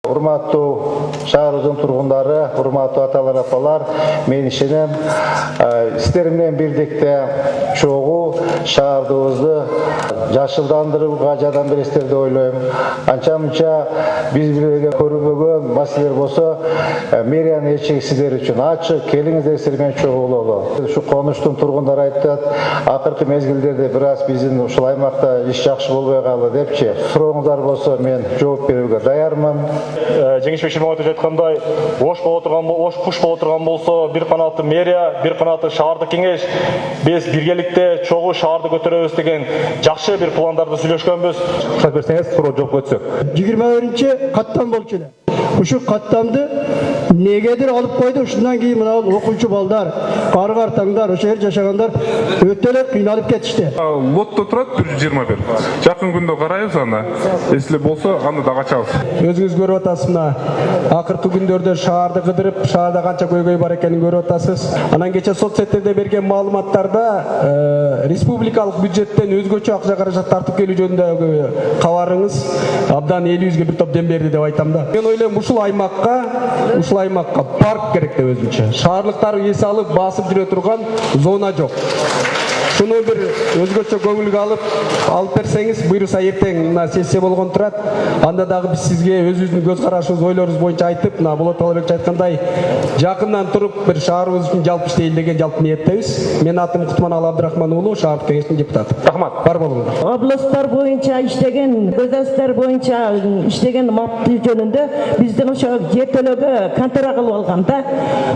Урматтуу шаарыбыздын тургундары, урматтуу аталар, апалар, мен ишенем, сиздер менен бирдикте чогуу шаардыбызды жашылдандырууга жардам бересиздер деп ойлойм. Анча-мынча биз бирге көрүнбөгөн маселелер болсо, мэриянын эшиги сиздер үчүн ачык, келиңиздер сиздер менен чогуу бололу. Ушу конуштун тургундары айтат, акыркы мезгилдерде бир аз биздин ушул аймакта иш жакшы болбой калды депчи. Сурооңуздар болсо мен жооп берүүгө даярмын. Жеңиш Бекшимов айткандай, ош пуш боло турган болсо, бир канаты мэрия, бир канаты шаардык кеңеш, биз биргеликте чогуу шаарды көтөрөбүз деген жакшы бир пландарды сүйлөшкөнбүз. Рухсат берсеңиз, суроо жооп өтсөк. 21 каттам болчу эле. Ушу каттамды негедир алып койду. Ушундан кийин мына окуучу балдар, кары-картаңдар, ошо жер жашагандар өтө эле кыйналып кетишти. Лотто турат 121. Жакын күндө карайбыз аны. Эсле болсо аны да качабыз. Өзүңүз көрүп атасыз мына акыркы күндөрдө шаарды кыдырып, шаарда канча көйгөй бар экенин көрүп атасыз. Анан кече соцсеттерде берген маалыматтарда республикалык бюджеттен өзгөчө акча каражат тартып келүү жөнүндөгү кабарыңыз абдан элибизге бир топ дем берди деп айтам да. Мен ойлойм ушул аймакка парк керек деп өзүнчө. Шаарлыктар эсе алып басып жүрө турган зона жок. Шуну бир өзгөчө көңүлгө алып берсеңиз, буйруса эртең мына сессия болгон турат. Анда дагы биз сизге өзүбүздүн көз карашыбыз, ойлорубуз боюнча айтып, мына Болот Талабек айткандай, жакындан туруп бир шаарыбыз үчүн жалпы иштейли деген жалпы ниеттебиз. Мен атым Кутманалы Абдрахман уулу, шаардык кеңештин депутаты. Рахмат. Бар болуңуздар. Областтар боюнча иштеген, көзөстөр боюнча иштеген мапты жөнүндө биздин ошо жер төлөөгө контора кылып алган да.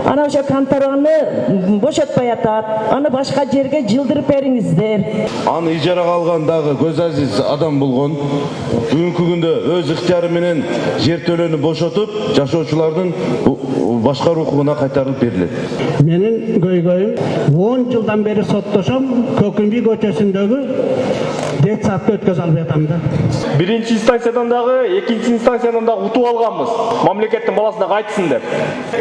Ана ошо контораны бошотпой атат. Аны башка жерге жылдырып бериңиздер. Аны ижарага алгандагы көз азиз адам болгон. Бүгүнкү күндө өз ыктыяры менен жер төлөөнү бошотуп, жашоочулардын башкаруу укугуна кайтарылып берилет. Менин көйгөйүм 10 жылдан бери соттошом, Көкүмбүй көчөсүндөгү детсадты өткөзө албай атам да. Биринчи инстанциядан дагы, экинчи инстанциядан дагы утуп алганбыз. Мамлекеттин баласына кайтсын деп.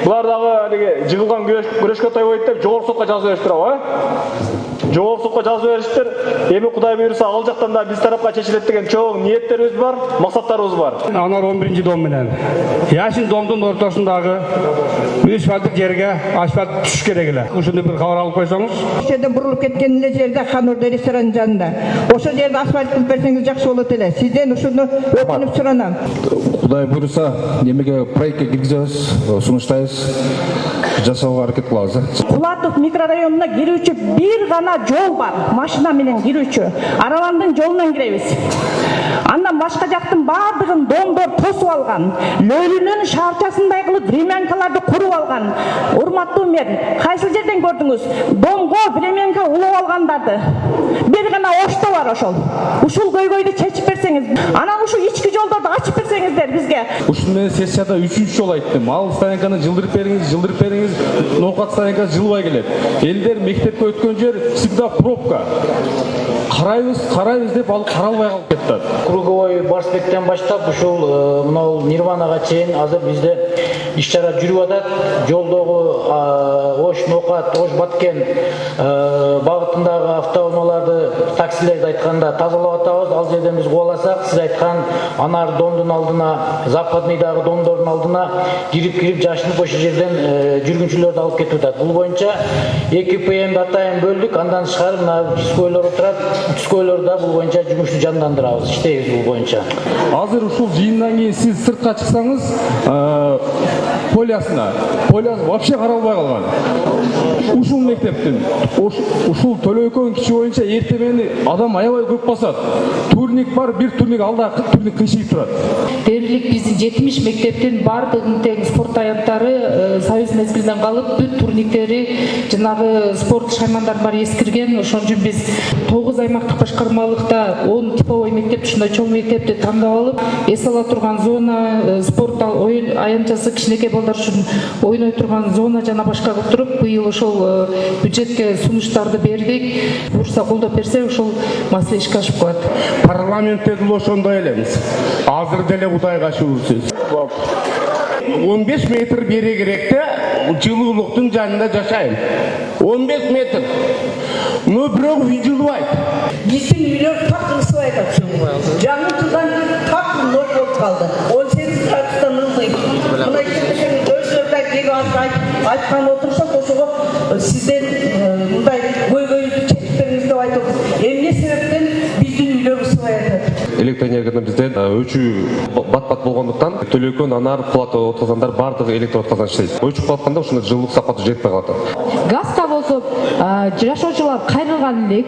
Булар дагы жыгылган күрөшкө тойбойт деп жогорку сотко жазып бериптир, Жогорку сотко жазып бериштир. Эми Кудай буйруса ал жактан да биз тарапка чечилет деген чоң ниеттерибиз бар, максаттарыбыз бар. Анар 11-ci дом менен. Яшин домдун ортосундагы 3 фалдык жерге асфальт түшүш керек эле. Ушуну бир кабар алып койсоңуз. Ошол жерде бурулуп кеткен эле жерде Ханурда ресторанын жанында. Ошол жерде асфальт кылып берсеңиз жакшы болот эле. Сизден ушуну өтүнүп суранам. Кудай буйруса, немеге проектке киргизебиз, сунуштайбыз. Жасауга аракет кылабыз. Кулатов микрорайонуна кирүүчү бир гана жол бар, машина менен кирүүчү. Араландын жолунан киребиз. Андан башка жактын баардыгын домдор тосуп алган. Лөлүнүн шаарчасындай кылып времянкаларды куруп алган. Урматтуу мэр, кайсы жерден көрдүңүз? Домго времянка улап алгандарды. Бир гана ошто бар ошол. Ушул көйгөйдү чечип берсеңиз, анан ушу ички жолдорду ачып берсеңиздер бизге. Ушуну менен сессияда 3-чү жолу айттым. Ал стоянканы жылдырып бериңиз, ноокат стоянкасы жылбай келет. Элдер мектепке өткөн жер всегда пробка. Карайбыз деп ал каралбай калып кетти. Круговой Барсбектен баштап ушул мынау Нирванага чейин азыр бизде иш-чара жүрүп атат. Жолдогу Ош Ноокат, Ош Баткен багытындагы автоунааларды, таксилерди айтканда тазалап атабыз. Ал жерден биз кубаласак, сиз айткан Анар домдун алдына, Западныйдагы домдордун алдына кирип жашынып ошол жерден жүргүнчүлөрдү алып кетип атат. Бул боюнча 2 ПМди атайын бөлдүк, андан тышкары мына участкойлор отурат. Участкойлорду бул боюнча жумушту жандандырабыз, иштейбиз бул боюнча. Азыр ушул жыйындан кийин сиз сыртка чыксаңыз, Поляс вообще каралбай калган. Ушул мектептин, ушул Төлөйкөн кичи боюнча эртемени адам аябай көп басат. Турник бар, бир турник алда турник кыйшыйып турат. Дээрлик биздин 70 мектептин бардыгынын тең спорт аянттары союз мезгилинен калып, бүт турниктери жанагы спорт шаймандары бар эскирген. Ошон үчүн биз 9 аймактык башкармалыкта 10 типовой мектеп, ушундай чоң мектепти тандап алып, эс ала турган зона, спорт оюн аянтчасы кичинекей балдар үчүн ойной турган зона жана башка кылып туруп, быйыл ошол бюджетке сунуштарды бердик. Бурса колдоп берсе, ошол маселе ишке ашып калат. Парламентте деле ошондой элемиз. Азыр деле Кудайга шүгүрсүз. 15 метр бери керек да, жылуулуктун жанында жашайм. 15 метр. Но бирок үй жылбайт. Биздин үйлөр так ысыбайт атышым. Жаңы жылдан так ноль болуп калды. 18 градустан ылдый. айткан отурсак ошого сизден мындай көйгөйүздү чечип бериңиз деп айтабыз. Эмне себептен биздин үйлөрүбүз сыбай атат? Электр энергиядан бизде өчүү бат-бат болгондуктан төлөкөн анар плата отказандар баардыгы электр отказан иштейт. Өчүп калатканда ушундай жылуулук сапаты жетпей калат. Газда болсо жашоочулар кайрылган элек,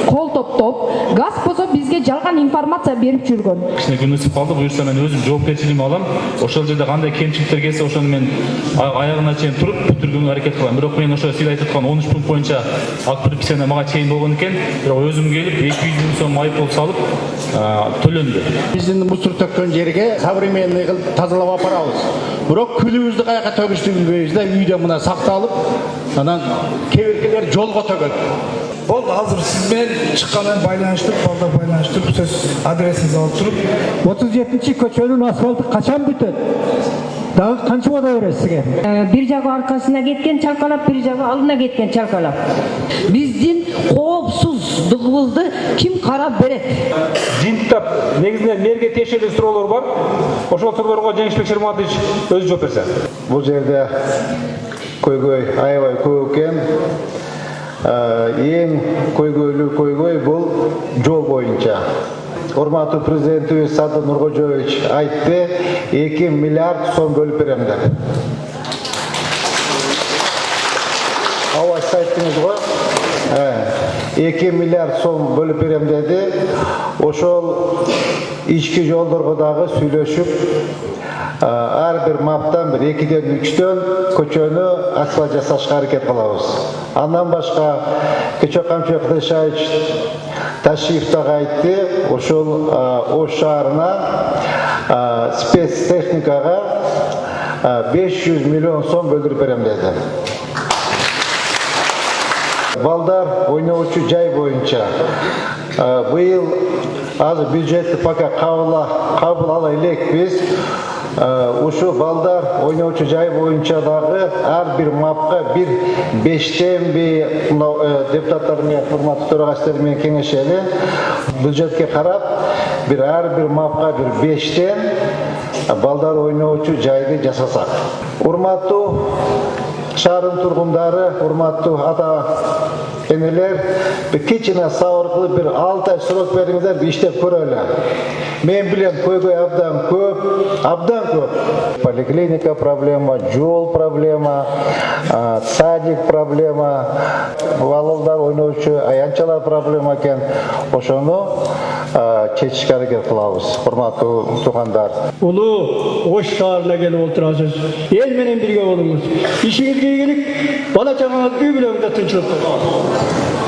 кол топтоп, газ болсо бизге жалган информация берип жүргөн. Кичине күнөсүп калды, буюрса мен өзүм жоопкерчилигиме алам. Ошол жерде кандай кемчиликтер келсе, ошону мен аягына чейин туруп бүтүргөнгө аракет кылам. Бирок мен ошо сиз айтып аткан 13 пункт боюнча акт предписание мага чейин болгон экен. Бирок өзүм келип 200 миң сом айыппул салып төлөндү. Биздин мусор төккөн жерге современный кылып тазалап апарабыз. Бирок күлүбүздү каяка төгүштү билбейбиз да, үйдө мына сакталып, анан кеберкелер жолго төгөт. Болды, азыр сиз менен чыккандан байланыштырып, балдар байланыштырып, сөз адресиңизди алып туруп, 37-чи көчөнүн асфальты качан бүтөт? Дагы канча убада бересиз сизге? Бир жагы аркасына кеткен чалкалап, бир жагы алдына кеткен чалкалап. Биздин коопсуздугубузду ким карап берет? Жыйынтыктап негизинен мэрге тиешелүү суроолор бар. Ошол суроолорго Жеңишбек Шерматович өзү жооп берсе. Бул жерде көйгөй аябай көп экен. Эң көйгөйлүү көйгөй бул жол боюнча. Урматтуу президентибиз Садыр Нуркожоевич айтты, 2 миллиард сом бөлүп берем деп. Сиз айттыңыз го. 2 миллиард сом бөлүп берем деди. Ошол ички жолдорго дагы сүйлөшүп, ар бир маптан 2-ден 3-төн көчөнү асфальт жасашка аракет кылабыз. Андан башка Кече Камчыбек Кылычбаевич Ташиев дагы айтты, ошол Ош шаарына спецтехникага 500 миллион сом бөлдүрүп берем деди. Балдар ойноочу жай боюнча быйыл азыр бюджетти пока кабыл ала элекпиз. Ушу балдар ойноочу жай боюнча дагы ар бир мапка бир 5тенби депутаттар менен, урматтуу төрагачтар менен кеңешели. Бюджетке карап, ар бир мапка бир 5тен балдар ойноочу жайды жасасак. Урматтуу шаардын тургундары, урматтуу ата энелер, кичине сабыр бир 6 ай срок бериңиздер, иштеп көрөлү. Мен билем көйгөй абдан көп. Поликлиника проблема, жол проблема, садик проблема, балдар ойноочу аянчалар проблема экен. Ошону чечишке аракет кылабыз, урматтуу туугандар. Улуу Ош шаарына келип отурасыз. Эл менен бирге болуңуз. Ишиңизге ийгилик, бала чагаңыз үй бүлөңүздө тынчылык болсун.